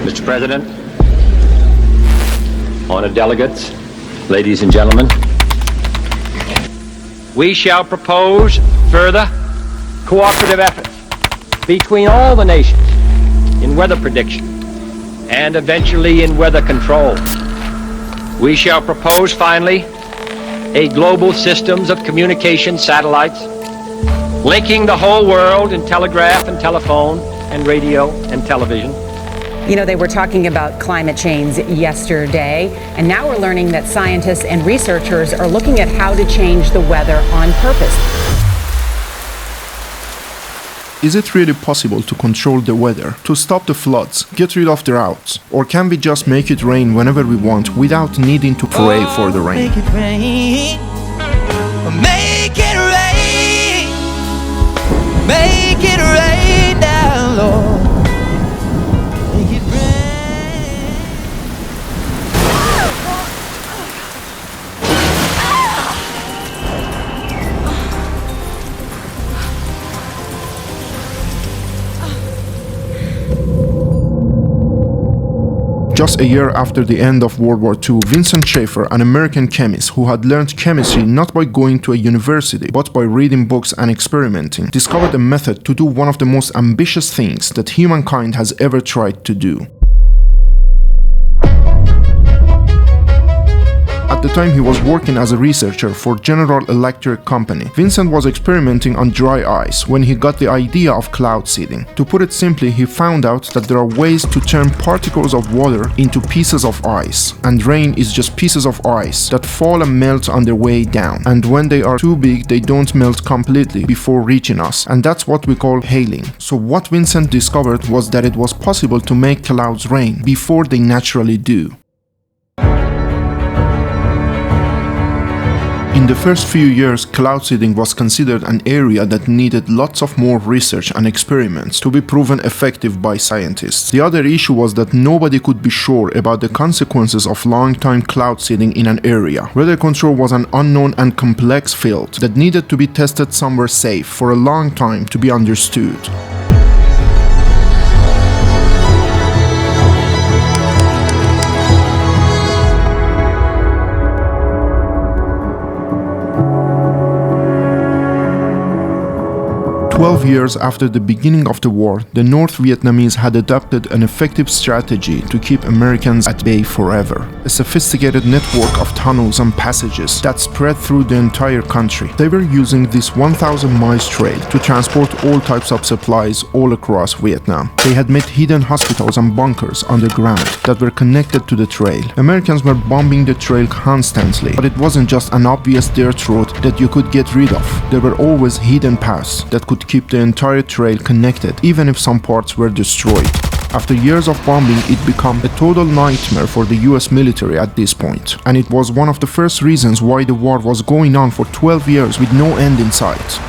Mr. President, honored delegates, ladies and gentlemen, we shall propose further cooperative efforts between all the nations in weather prediction and eventually in weather control. We shall propose, finally, a global systems of communication satellites linking the whole world in telegraph and telephone and radio and television. You know, they were talking about climate change yesterday, and now we're learning that scientists and researchers are looking at how to change the weather on purpose. Is it really possible to control the weather, to stop the floods, get rid of droughts? Or can we just make it rain whenever we want without needing to pray for the rain? Make it rain. Make it rain. Make it rain now, Lord. Make it rain. Just a year after the end of World War II, Vincent Schaeffer, an American chemist who had learned chemistry not by going to a university, but by reading books and experimenting, discovered a method to do one of the most ambitious things that humankind has ever tried to do. At the time he was working as a researcher for General Electric Company. Vincent was experimenting on dry ice when he got the idea of cloud seeding. To put it simply, he found out that there are ways to turn particles of water into pieces of ice, and rain is just pieces of ice that fall and melt on their way down, and when they are too big they don't melt completely before reaching us, and that's what we call hailing. So what Vincent discovered was that it was possible to make clouds rain before they naturally do. In the first few years, cloud seeding was considered an area that needed lots of more research and experiments to be proven effective by scientists. The other issue was that nobody could be sure about the consequences of long-time cloud seeding in an area. Weather control was an unknown and complex field that needed to be tested somewhere safe for a long time to be understood. Twelve years after the beginning of the war, the North Vietnamese had adopted an effective strategy to keep Americans at bay forever. A sophisticated network of tunnels and passages that spread through the entire country. They were using this 1,000-mile trail to transport all types of supplies all across Vietnam. They had made hidden hospitals and bunkers underground that were connected to the trail. Americans were bombing the trail constantly, but it wasn't just an obvious dirt road that you could get rid of. There were always hidden paths that could keep the entire trail connected, even if some parts were destroyed. After years of bombing, it became a total nightmare for the US military at this point, and it was one of the first reasons why the war was going on for 12 years with no end in sight.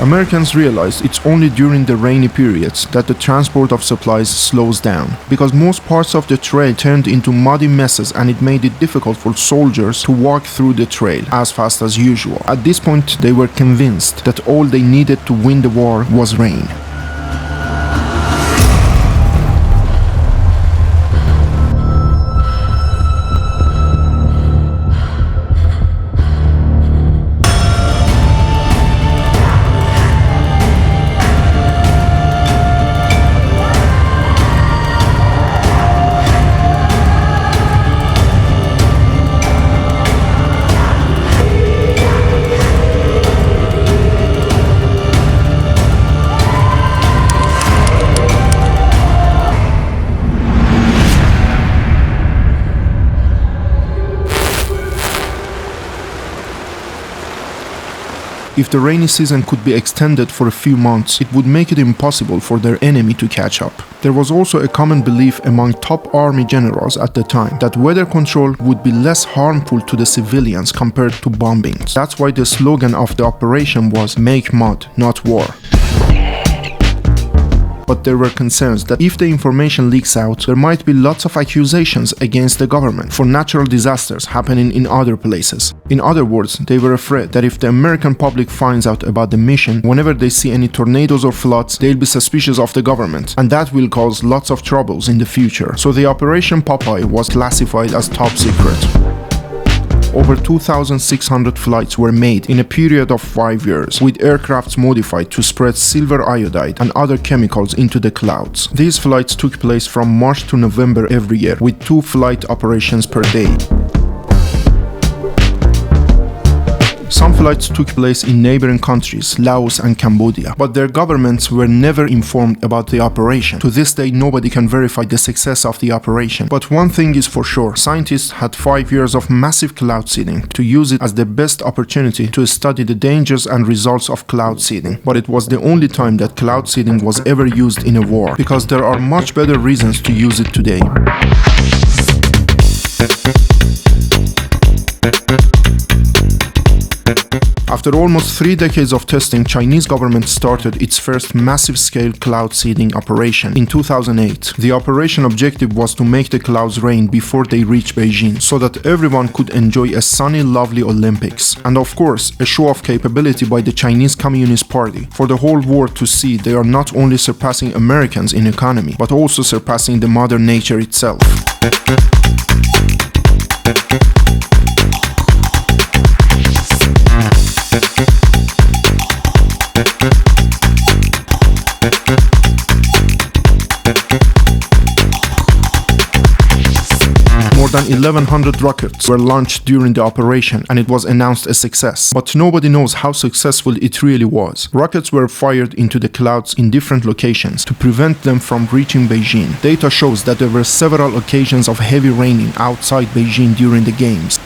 Americans realized it's only during the rainy periods that the transport of supplies slows down, because most parts of the trail turned into muddy messes and it made it difficult for soldiers to walk through the trail as fast as usual. At this point, they were convinced that all they needed to win the war was rain. If the rainy season could be extended for a few months, it would make it impossible for their enemy to catch up. There was also a common belief among top army generals at the time that weather control would be less harmful to the civilians compared to bombings. That's why the slogan of the operation was "Make mud, not war." but there were concerns that if the information leaks out, there might be lots of accusations against the government for natural disasters happening in other places. In other words, they were afraid that if the American public finds out about the mission, whenever they see any tornadoes or floods, they'll be suspicious of the government, and that will cause lots of troubles in the future. So the Operation Popeye was classified as top secret. Over 2,600 flights were made in a period of 5 years, with aircrafts modified to spread silver iodide and other chemicals into the clouds. These flights took place from March to November every year, with 2 flight operations per day. Some flights took place in neighboring countries, Laos and Cambodia, but their governments were never informed about the operation. To this day, nobody can verify the success of the operation. But one thing is for sure, scientists had 5 years of massive cloud seeding to use it as the best opportunity to study the dangers and results of cloud seeding. But it was the only time that cloud seeding was ever used in a war, because there are much better reasons to use it today. After almost 3 decades of testing, Chinese government started its first massive-scale cloud seeding operation in 2008. The operation objective was to make the clouds rain before they reach Beijing, so that everyone could enjoy a sunny, lovely Olympics. And of course, a show of capability by the Chinese Communist Party, for the whole world to see they are not only surpassing Americans in economy, but also surpassing the Mother Nature itself. More than 1,100 rockets were launched during the operation, and it was announced a success. But nobody knows how successful it really was. Rockets were fired into the clouds in different locations to prevent them from reaching Beijing. Data shows that there were several occasions of heavy raining outside Beijing during the games.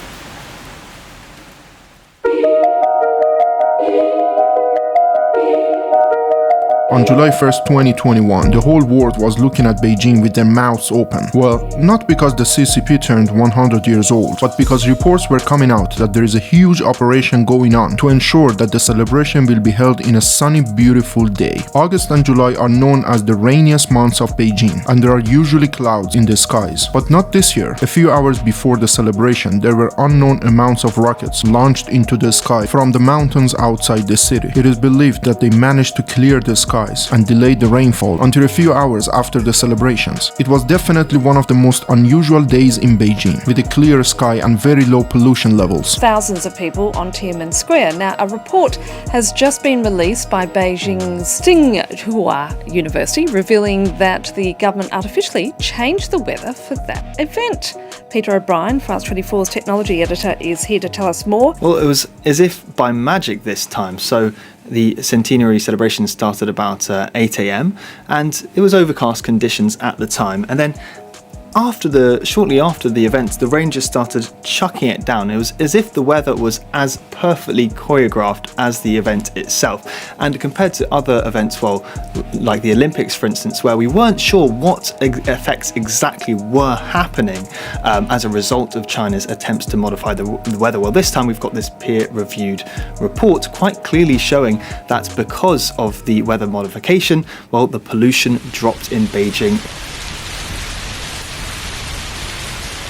On July 1st, 2021, the whole world was looking at Beijing with their mouths open. Well, not because the CCP turned 100 years old, but because reports were coming out that there is a huge operation going on to ensure that the celebration will be held in a sunny, beautiful day. August and July are known as the rainiest months of Beijing, and there are usually clouds in the skies. But not this year. A few hours before the celebration, there were unknown amounts of rockets launched into the sky from the mountains outside the city. It is believed that they managed to clear the sky and delayed the rainfall until a few hours after the celebrations. It was definitely one of the most unusual days in Beijing, with a clear sky and very low pollution levels. Thousands of people on Tiananmen Square. Now, a report has just been released by Beijing's Tsinghua University, revealing that the government artificially changed the weather for that event. Peter O'Brien, France 24's technology editor, is here to tell us more. Well, it was as if by magic this time. So the centenary celebration started about 8 a.m. and it was overcast conditions at the time. And then shortly after the event, the rain just started chucking it down. It was as if the weather was as perfectly choreographed as the event itself. And compared to other events, well, like the Olympics, for instance, where we weren't sure what effects exactly were happening as a result of China's attempts to modify the weather. Well, this time we've got this peer-reviewed report quite clearly showing that because of the weather modification, well, the pollution dropped in Beijing.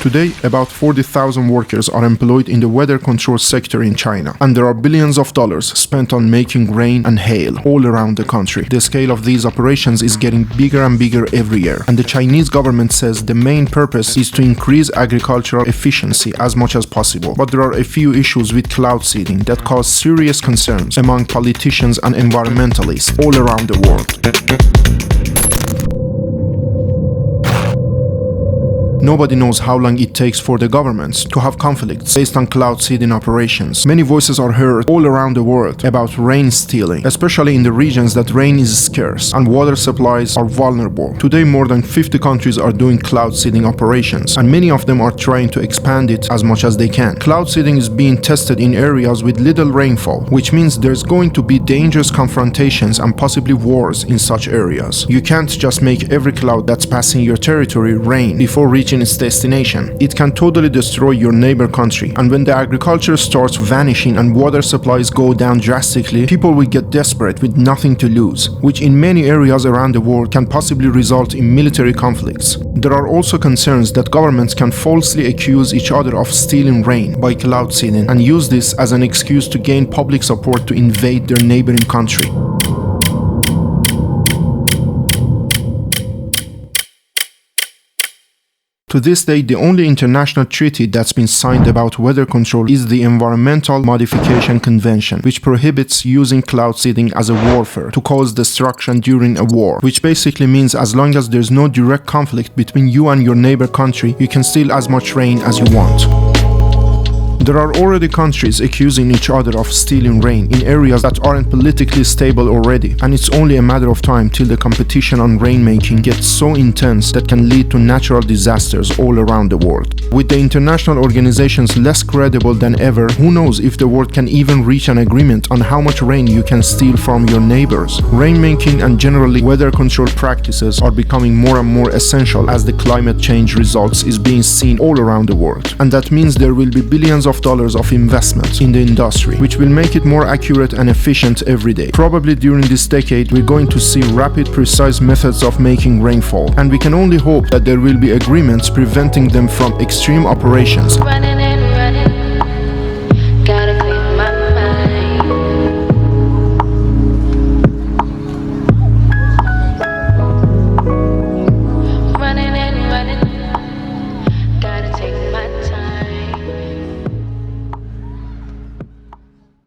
Today, about 40,000 workers are employed in the weather control sector in China, and there are billions of dollars spent on making rain and hail all around the country. The scale of these operations is getting bigger and bigger every year, and the Chinese government says the main purpose is to increase agricultural efficiency as much as possible. But there are a few issues with cloud seeding that cause serious concerns among politicians and environmentalists all around the world. Nobody knows how long it takes for the governments to have conflicts based on cloud seeding operations. Many voices are heard all around the world about rain stealing, especially in the regions that rain is scarce and water supplies are vulnerable. Today, more than 50 countries are doing cloud seeding operations, and many of them are trying to expand it as much as they can. Cloud seeding is being tested in areas with little rainfall, which means there's going to be dangerous confrontations and possibly wars in such areas. You can't just make every cloud that's passing your territory rain before reaching reaching its destination. It can totally destroy your neighbor country, and when the agriculture starts vanishing and water supplies go down drastically, people will get desperate with nothing to lose, which in many areas around the world can possibly result in military conflicts. There are also concerns that governments can falsely accuse each other of stealing rain by cloud seeding and use this as an excuse to gain public support to invade their neighboring country. To this day, the only international treaty that's been signed about weather control is the Environmental Modification Convention, which prohibits using cloud seeding as a warfare to cause destruction during a war, which basically means as long as there's no direct conflict between you and your neighbor country, you can steal as much rain as you want. There are already countries accusing each other of stealing rain in areas that aren't politically stable already, and it's only a matter of time till the competition on rainmaking gets so intense that can lead to natural disasters all around the world. With the international organizations less credible than ever, who knows if the world can even reach an agreement on how much rain you can steal from your neighbors. Rainmaking and generally weather control practices are becoming more and more essential as the climate change results is being seen all around the world, and that means there will be billions of dollars of investment in the industry, which will make it more accurate and efficient every day. Probably during this decade, we're going to see rapid, precise methods of making rainfall, and we can only hope that there will be agreements preventing them from extreme operations.